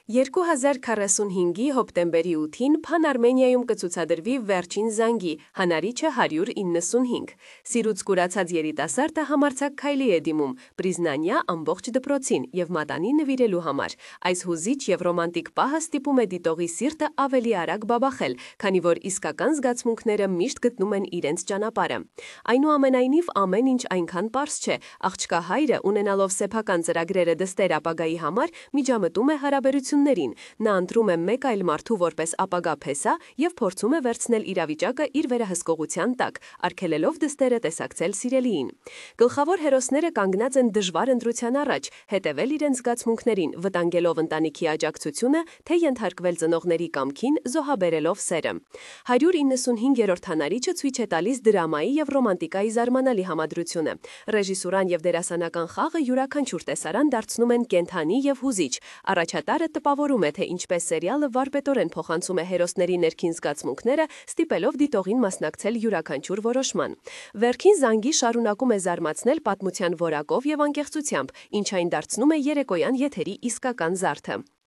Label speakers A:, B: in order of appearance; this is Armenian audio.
A: 2045-ի հոկտեմբերի 8-ին Փան-Արմենիայում կցուցադրվի վերջին զանգի, հանարիչը 195։ Սիրուց կուրացած երիտասարդը համարձակ քայլի է դիմում Պրիզնանյա ամբողջ դպրոցին և մատանի նվիրելու համար։ Այս հուզիչ և ռոմանտիկ պահը ստիպում է դիտողի սիրտը ավելի արագ բաբախել, քանի որ իսկական զգացմունքները միշտ գտնում են իրենց ճանապարհը։ Այնուամենայնիվ, ամեն ինչ այնքան պարզ չէ։ Աղջկա հայրը, ունենալով սեփական ծրագրերը դստեր ապագայի համար, միջամտում է հարաբերություններին։ Նա ընտրում է մեկ այլ մարդու որպես ապագա փեսա և փորձում է վերցնել իրավիճակը իր վերահսկողության տակ, արգելելով դստերը տեսակցել սիրելիին։ Գլխավոր հերոսները կանգնած են դժվար ընտրության առաջ՝ հետևել իրենց զգացմունքներին, վտանգելով ընտանիքի աջակցությունը, թե ենթարկվել ծնողների կամքին, զոհաբերելով սերը։ 195-րդ հանարիչը ցույց է տալիս դրամայի և ռոմանտիկայի զարմանալի համադրությունը։ Ռեժիսուրան և դերասանական խաղը յուրաքանչյուր տեսարան դարձնում են կենդանի և հուզիչ։ Առաջատարը տպավորում է, թե ինչպես սերիալը վարպետորեն փոխանցում է հերոսների ներքին զգացմունքները, ստիպելով դիտողին մասնակցել յուրաքանչյուր որոշման։ Վերջին զանգի շարունակում է զարմացնել պատմության որակով և անկեղծությամբ, ինչը այն դարձնում է երեկոյան եթերի իսկական զարդը։